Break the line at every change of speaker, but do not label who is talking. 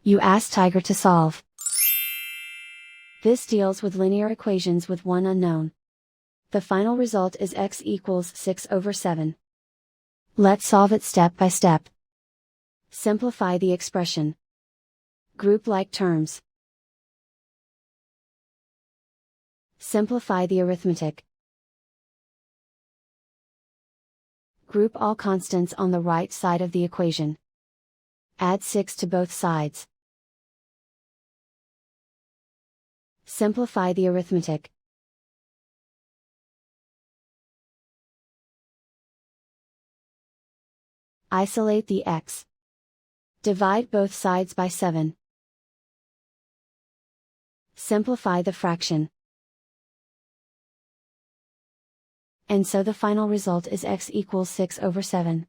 You ask Tiger to solve. This deals with linear equations with one unknown. The final result is x equals 6/7. Let's solve it step by step. Simplify the expression. Group like terms. Simplify the arithmetic. Group all constants on the right side of the equation. Add 6 to both sides. Simplify the arithmetic. Isolate the x. Divide both sides by 7. Simplify the fraction. And so the final result is x equals 6/7.